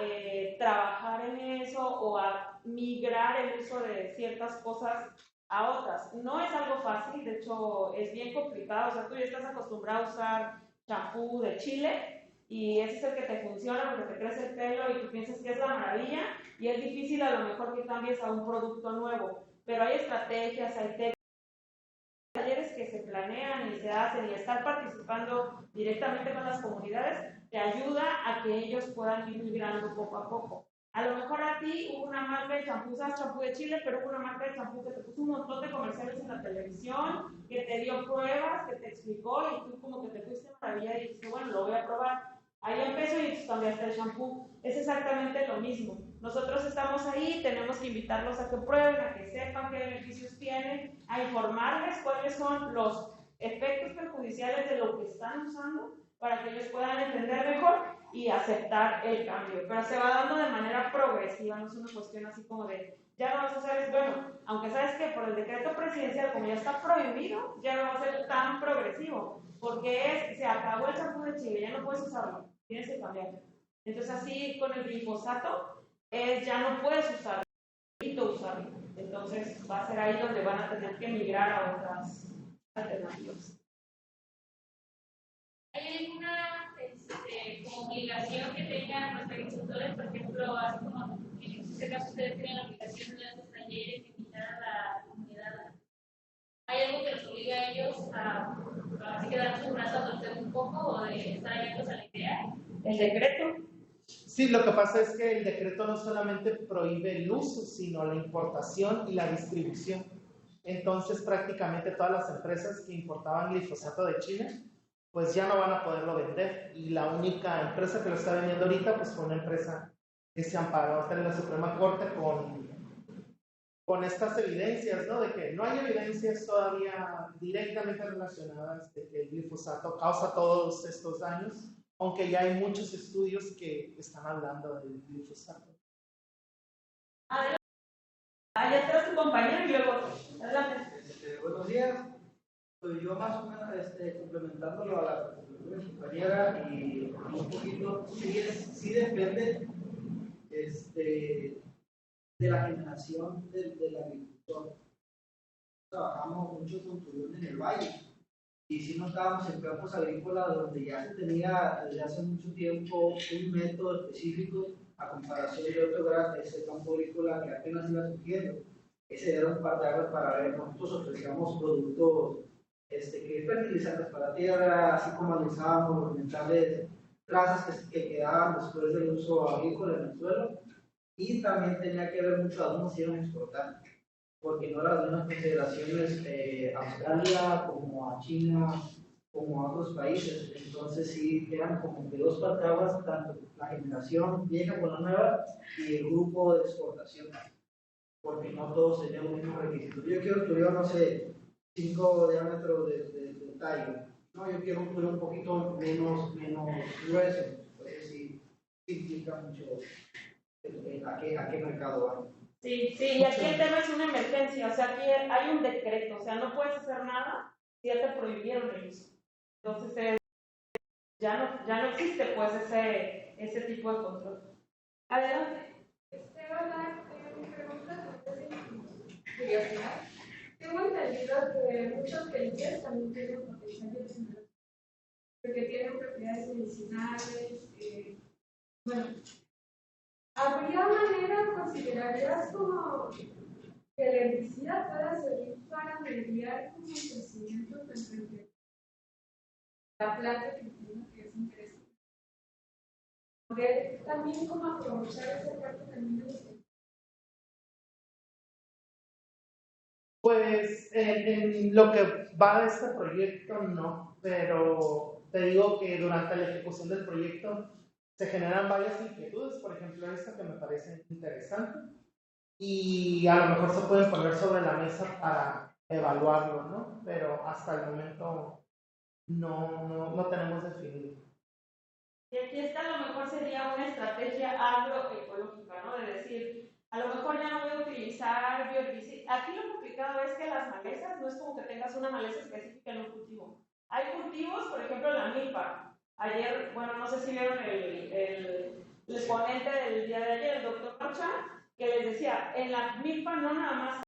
trabajar en eso o a migrar el uso de ciertas cosas a otras. No es algo fácil, de hecho es bien complicado, o sea, tú ya estás acostumbrado a usar champú de Chile y ese es el que te funciona porque te crece el pelo y tú piensas que es la maravilla y es difícil a lo mejor que cambies a un producto nuevo, pero hay estrategias, hay talleres que se planean y se hacen y estar participando directamente con las comunidades te ayuda a que ellos puedan ir migrando poco a poco. A lo mejor a ti hubo una marca de champú, usas champú de Chile, pero hubo una marca de champú que te puso un montón de comerciales en la televisión, que te dio pruebas, que te explicó y tú como que te fuiste maravillada y dijiste, bueno, lo voy a probar. Ahí empezó y tú cambiaste el champú. Es exactamente lo mismo. Nosotros estamos ahí, tenemos que invitarlos a que prueben, a que sepan qué beneficios tienen, a informarles cuáles son los efectos perjudiciales de lo que están usando para que ellos puedan entender mejor y aceptar el cambio. Pero se va dando de manera progresiva, no es una cuestión así como de, ya no vas a hacer, bueno, aunque sabes que por el decreto presidencial, como ya está prohibido, ya no va a ser tan progresivo, porque se acabó el champú de Chile, ya no puedes usarlo, tienes que cambiarlo. Entonces así con el glifosato, ya no puedes usarlo, usarlo. Entonces va a ser ahí donde van a tener que migrar a otras alternativas.
¿Hay alguna como obligación que tengan los agricultores, por ejemplo, así como en este caso ustedes tienen la obligación de estos talleres, invitar a la comunidad? ¿Hay algo que los obliga a ellos a así quedar su brazo a torcer un poco o de estar abiertos a la idea?
¿El decreto?
Sí, lo que pasa es que el decreto no solamente prohíbe el uso, sino la importación y la distribución. Entonces, prácticamente todas las empresas que importaban glifosato de China, pues ya no van a poderlo vender. Y la única empresa que lo está vendiendo ahorita, pues fue una empresa que se amparó ante la Suprema Corte con estas evidencias, ¿no? De que no hay evidencias todavía directamente relacionadas de que el glifosato causa todos estos daños, aunque ya hay muchos estudios que están hablando del glifosato.
Allá atrás tu compañero y luego, adelante.
Buenos días. Pues yo más o menos complementándolo a la compañera y un poquito, sí depende de la generación del agricultor. Trabajamos mucho con Tuyón en el valle y sí notábamos en campos agrícolas donde ya se tenía desde hace mucho tiempo un método específico a comparación de otro campo agrícola que apenas iba surgiendo. Ese era un par de años para ver, nosotros ofrecíamos productos que fertilizantes para tierra, así como analizábamos los mentales trazas que quedaban después del uso agrícola en el suelo, y también tenía que ver mucho a dónde se iban a exportar, porque no eran las mismas consideraciones a Australia como a China como a otros países. Entonces sí eran como que dos partaguas, tanto la generación vieja con la nueva y el grupo de exportación, porque no todos tenían los mismos requisitos. Yo quiero que no sé, 5 diámetros de tallo. No, yo quiero un poquito menos grueso. Entonces sí implica mucho a qué mercado va.
Sí, y aquí el tema es una emergencia, o sea, aquí hay un decreto, o sea, no puedes hacer nada si ya te prohibieron el uso. Entonces, ya no existe pues ese tipo de control. Adelante.
Hola, mi pregunta es curiosidad. Tengo entendido que muchos pelillos también tienen potencial medicinal, porque tienen propiedades medicinales. Bueno, ¿habría manera, considerarías como que el herbicida pueda servir para mediar como el crecimiento de la planta que entiendo que es interesante? Poder también como aprovechar esa parte también de los.
Pues en lo que va de este proyecto no, pero te digo que durante la ejecución del proyecto se generan varias inquietudes, por ejemplo esta que me parece interesante, y a lo mejor se pueden poner sobre la mesa para evaluarlo, ¿no? Pero hasta el momento no tenemos definido.
Y aquí está, a lo mejor sería una estrategia agroecológica, ¿no? De decir, a lo mejor ya no voy a utilizar bioherbicidas. Aquí lo complicado es que las malezas no es como que tengas una maleza específica en un cultivo. Hay cultivos, por ejemplo, la milpa. Ayer, bueno, no sé si vieron el ponente del día de ayer, el doctor Rocha, que les decía, en la milpa no nada más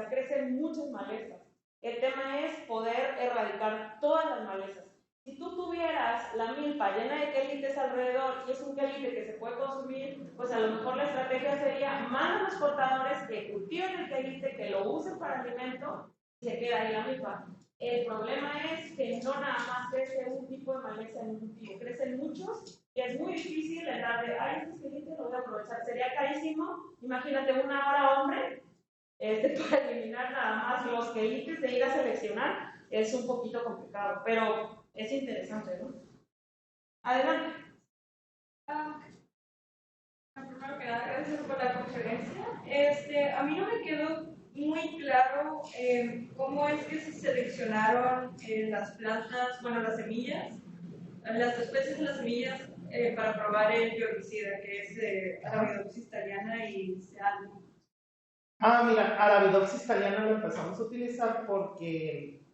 crecen muchas malezas. El tema es poder erradicar todas las malezas. Si tú tuvieras la milpa llena de quelites alrededor y es un quelite que se puede consumir, pues a lo mejor la estrategia sería manda a los cortadores que cultiven el quelite, que lo usen para alimento y se queda ahí la milpa. El problema es que no nada más crece un tipo de maleza en un cultivo, crecen muchos y es muy difícil el dar de, ay, este quelite lo voy a aprovechar, sería carísimo. Imagínate una hora hombre para eliminar nada más los quelites, de ir a seleccionar, es un poquito complicado, pero es interesante, ¿no? Adelante.
Primero que nada, gracias por la conferencia. A mí no me quedó muy claro cómo es que se seleccionaron las plantas, bueno, las semillas, las especies de las semillas para probar el bioherbicida, que es Arabidopsis thaliana y Ceano.
Mira, Arabidopsis thaliana lo empezamos a utilizar porque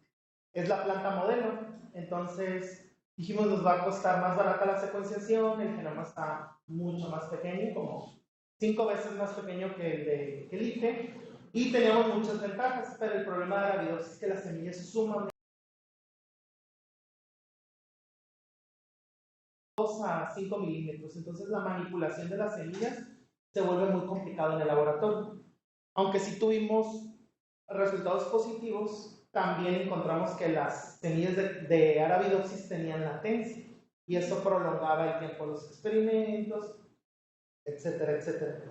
es la planta modelo. Entonces dijimos, nos va a costar más barata la secuenciación, el genoma está mucho más pequeño, como 5 veces más pequeño que el de quelite, y teníamos muchas ventajas, pero el problema de Arabidopsis es que las semillas suman 2 a 5 milímetros, entonces la manipulación de las semillas se vuelve muy complicado en el laboratorio. Aunque sí tuvimos resultados positivos, también encontramos que las semillas de Arabidopsis tenían latencia y eso prolongaba el tiempo de los experimentos, etcétera, etcétera.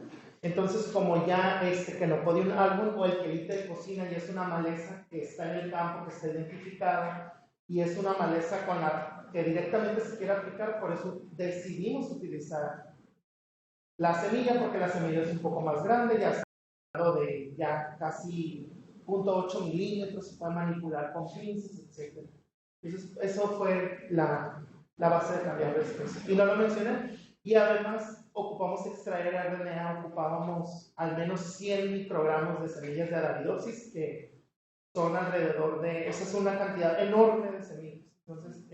Entonces, como ya Chenopodium album o el quelite de cocina ya es una maleza que está en el campo, que está identificada y es una maleza con la que directamente se quiere aplicar, por eso decidimos utilizar la semilla, porque la semilla es un poco más grande, ya está de ya casi 0.8 milímetros, se puede manipular con pinzas, etc. Entonces, eso fue la base de cambiar de especie. Y no lo mencioné. Y además, ocupamos extraer RNA, ocupábamos al menos 100 microgramos de semillas de Arabidopsis, que son alrededor de, esa es una cantidad enorme de semillas. Entonces,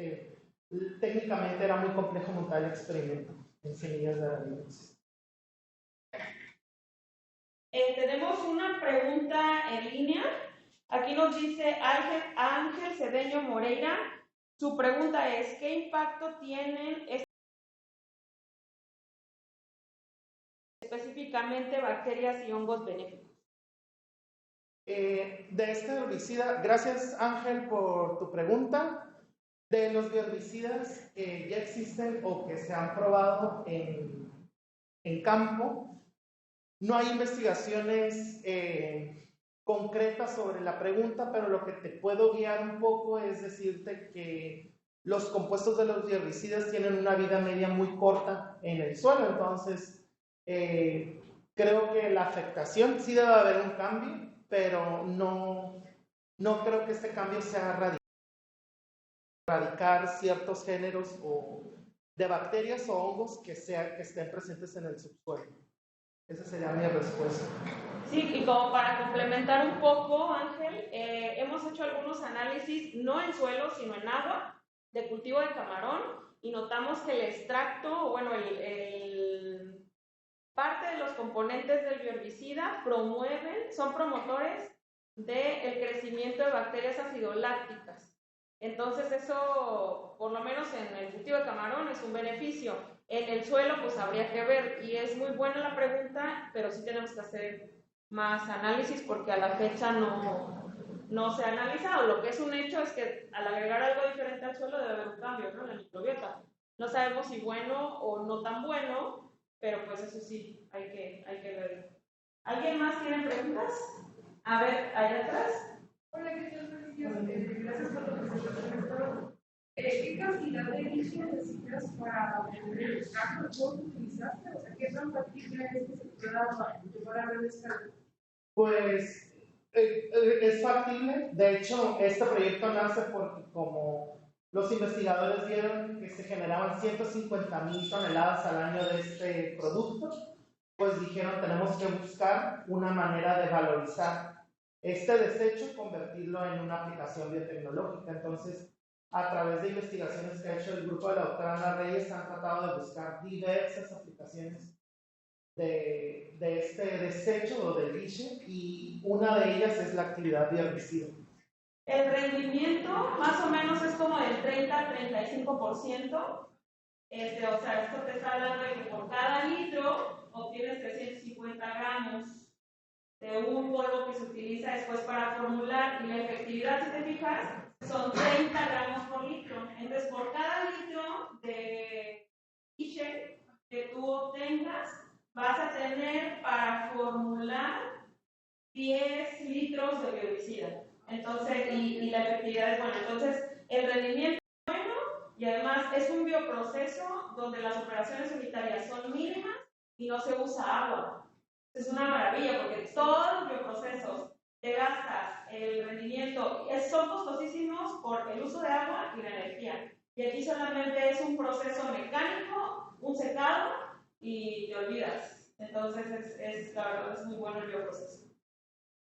técnicamente era muy complejo montar el experimento en semillas de Arabidopsis.
Tenemos una pregunta en línea. Aquí nos dice Ángel Cedeño Moreira. Su pregunta es, ¿qué impacto tienen específicamente bacterias y hongos benéficos?
De este herbicida, gracias Ángel por tu pregunta. De los bioherbicidas que ya existen o que se han probado en campo, no hay investigaciones concretas sobre la pregunta, pero lo que te puedo guiar un poco es decirte que los compuestos de los bioherbicidas tienen una vida media muy corta en el suelo, entonces creo que la afectación sí debe haber un cambio, pero no creo que este cambio sea erradicar ciertos géneros de bacterias o hongos que estén presentes en el subsuelo. Esa sería mi respuesta.
Sí, y como para complementar un poco, Ángel, hemos hecho algunos análisis, no en suelo, sino en agua, de cultivo de camarón, y notamos que el extracto, bueno, parte de los componentes del bioherbicida son promotores del crecimiento de bacterias acidolácticas. Entonces eso, por lo menos en el cultivo de camarón, es un beneficio. En el suelo, pues habría que ver, y es muy buena la pregunta, pero sí tenemos que hacer más análisis porque a la fecha no se ha analizado. Lo que es un hecho es que al agregar algo diferente al suelo debe haber un cambio, ¿no? En la microbiota. No sabemos si bueno o no tan bueno, pero pues eso sí, hay que verlo. ¿Alguien más tiene preguntas? A ver, allá atrás.
Hola, ¿qué tal? Gracias por la presentación. ¿Qué cantidad de liche necesitas para obtener el extracto? ¿Cómo lo utilizaste? O sea, ¿qué tan factible es que se pueda llevar a gran escala?
Pues es factible. De hecho, este proyecto nace porque como los investigadores vieron que se generaban 150,000 toneladas al año de este producto, pues dijeron tenemos que buscar una manera de valorizar este desecho, convertirlo en una aplicación biotecnológica. Entonces, a través de investigaciones que ha hecho el grupo de la doctora Ana Reyes, han tratado de buscar diversas aplicaciones de este desecho o del liche, y una de ellas es la actividad bioherbicida.
El rendimiento más o menos es como del 30-35%. O sea, esto te está hablando de que por cada litro obtienes 350 gramos de un polvo que se utiliza después para formular, y la efectividad, si te fijas, son 30 gramos por litro. Entonces, por cada litro de liche que tú obtengas, vas a tener para formular 10 litros de bioherbicida. Entonces, y la efectividad es buena. Entonces, el rendimiento es bueno, y además es un bioproceso donde las operaciones unitarias son mínimas y no se usa agua. Es una maravilla porque todos los bioprocesos te gastas el rendimiento, son costosísimos por el uso de agua y la energía. Y aquí solamente es un proceso mecánico, un secado, y te olvidas. Entonces, la verdad es muy bueno el bioproceso.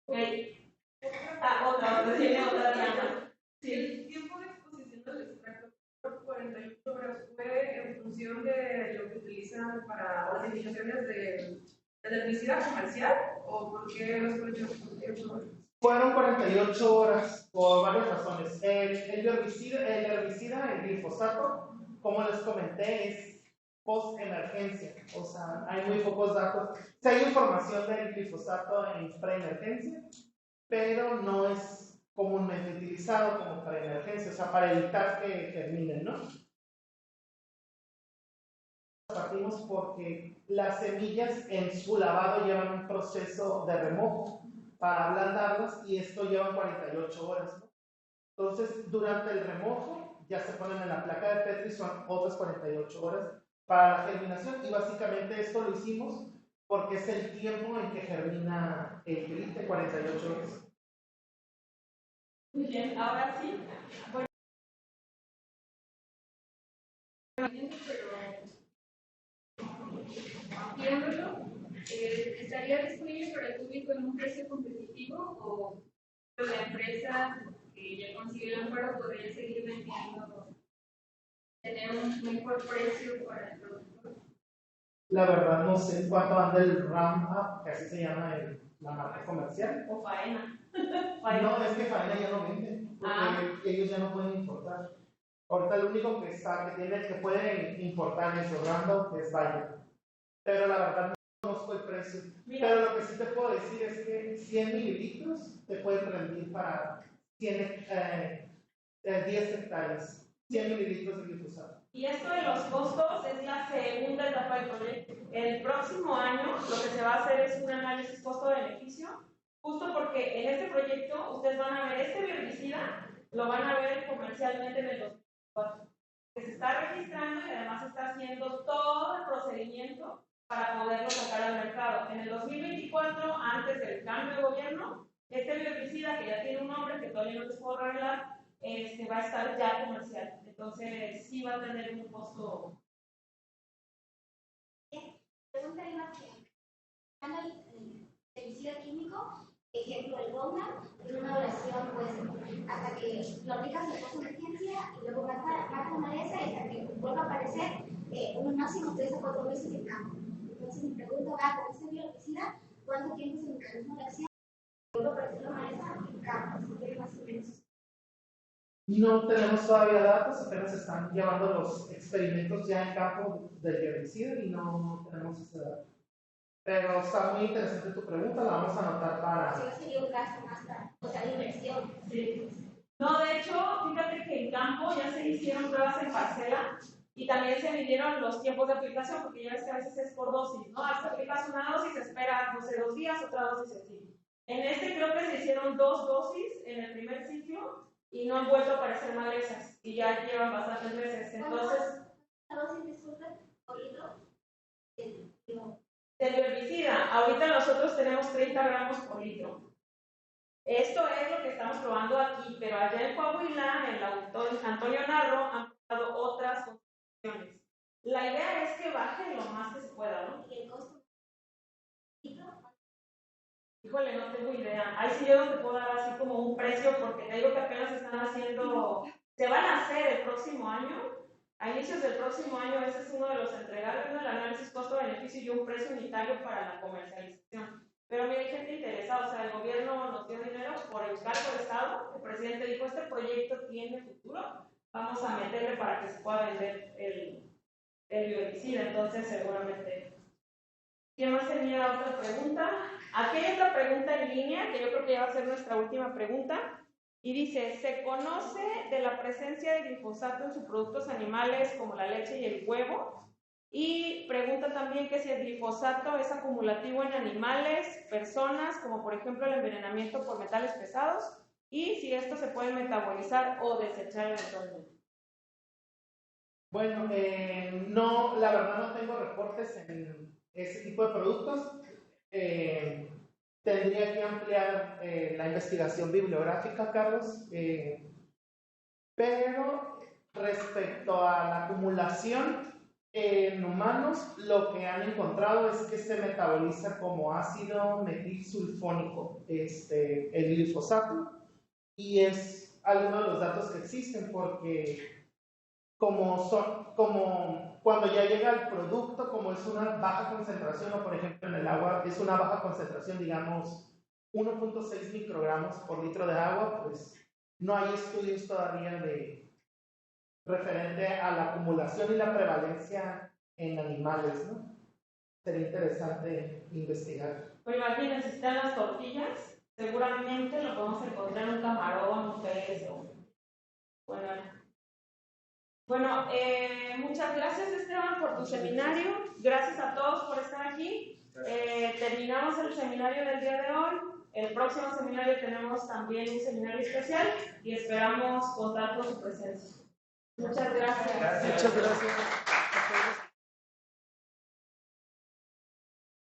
Okay. Tiene otra Diana. Sí.
El tiempo de exposición del extracto por 48 horas fue en función de lo que utilizan para las indicaciones de electricidad comercial, o por qué los 48 horas?
Fueron 48 horas por varias razones. El herbicida, el glifosato, como les comenté, es post-emergencia. O sea, hay muy pocos datos. Sí hay información del glifosato en pre-emergencia, pero no es comúnmente utilizado como para emergencia, o sea, para evitar que terminen, ¿no? Partimos porque las semillas en su lavado llevan un proceso de remojo para ablandarlas, y esto lleva 48 horas, ¿no? Entonces, durante el remojo ya se ponen en la placa de Petri, son otras 48 horas para la germinación, y básicamente esto lo hicimos porque es el tiempo en que germina el glite, 48 horas.
Muy bien, ahora sí. Bueno,
viéndolo, ¿estaría disponible para el público en un precio competitivo, o la empresa que ya consiguió el amparo podría seguir vendiendo, tener un mejor precio para el productor?
La verdad no sé cuánto anda el Roundup, que así se llama la marca comercial.
O faena.
No, es que faena ya no vende, porque ellos ya no pueden importar. Ahorita el único que puede importar es el Roundup, que es Bayer. Pero la verdad no conozco el precio.
Mira.
Pero lo que sí te puedo decir es que 100 mililitros te puede rendir para 10 hectáreas. 100 mililitros de glifosato.
Y esto de los costos es la segunda etapa del proyecto. El próximo año lo que se va a hacer es un análisis costo-beneficio, justo porque en este proyecto ustedes van a ver este bioherbicida, lo van a ver comercialmente en el 2024, que se está registrando y además está haciendo todo el procedimiento para poderlo sacar al mercado. En el 2024, antes del cambio de gobierno, este bioherbicida, que ya tiene un nombre que todavía no les puedo revelar, va a estar ya comercial. Entonces, sí va a tener un costo.
Pregunta el herbicida químico, ejemplo el Roundup, en una duración, pues, hasta que lo aplicas en post emergencia y luego mata la maleza, y hasta que vuelva a aparecer un máximo 3 a 4 veces en campo. Entonces, mi pregunta va con este bioherbicida, ¿cuánto tiempo es el mecanismo de acción? Vuelve a aparecer la maleza en campo, así que más o menos.
No tenemos todavía datos, apenas están llevando los experimentos ya en campo del herbicida y no tenemos ese dato. Pero está muy interesante tu pregunta, la vamos a anotar para...
Sí, sería un gasto más para, o sea, inversión.
Sí. No, de hecho, fíjate que en campo ya se hicieron pruebas en parcela y también se midieron los tiempos de aplicación, porque ya ves que a veces es por dosis, ¿no? Hasta aplicas una dosis, esperas, no sé, 2 días, otra dosis así. En este creo que se hicieron 2 dosis en el primer ciclo y no han vuelto a aparecer malezas y ya llevan bastantes meses. Entonces, del herbicida, ahorita nosotros tenemos 30 gramos por litro. Esto es lo que estamos probando aquí, pero allá en Coahuila, el autor Antonio Narro, han probado otras concentraciones. La idea es que baje lo más que se pueda, ¿no? Híjole, no tengo idea. Ahí sí yo no te puedo dar así como un precio, porque te digo que apenas están haciendo, se van a hacer el próximo año. A inicios del próximo año, ese es uno de los entregables, el análisis costo-beneficio y un precio unitario para la comercialización. Pero mira, hay gente interesada, o sea, el gobierno nos dio dinero por el cargo de Estado, el presidente dijo, este proyecto tiene futuro, vamos a meterle para que se pueda vender el bioricida, entonces seguramente. ¿Quién más tenía otra pregunta? Aquí hay otra pregunta en línea, que yo creo que ya va a ser nuestra última pregunta. Y dice, ¿se conoce de la presencia de glifosato en sus productos animales como la leche y el huevo? Y pregunta también que si el glifosato es acumulativo en animales, personas, como por ejemplo el envenenamiento por metales pesados, y si esto se puede metabolizar o desechar eventualmente.
Bueno, no, la verdad no tengo reportes en ese tipo de productos. Tendría que ampliar la investigación bibliográfica, Carlos, pero respecto a la acumulación en humanos, lo que han encontrado es que se metaboliza como ácido metilsulfónico, el glifosato, y es alguno de los datos que existen porque como cuando ya llega el producto, como es una baja concentración, o por ejemplo en el agua es una baja concentración, digamos 1.6 microgramos por litro de agua, pues no hay estudios todavía referente a la acumulación y la prevalencia en animales, ¿no? Sería interesante investigar.
Pues imagínense, si están las tortillas, seguramente lo podemos encontrar en un camarón, un pez o... Bueno, muchas gracias Esteban por tu seminario, gracias a todos por estar aquí. Terminamos el seminario del día de hoy, el próximo seminario tenemos también un seminario especial y esperamos contar con su presencia. Muchas gracias.
Muchas gracias.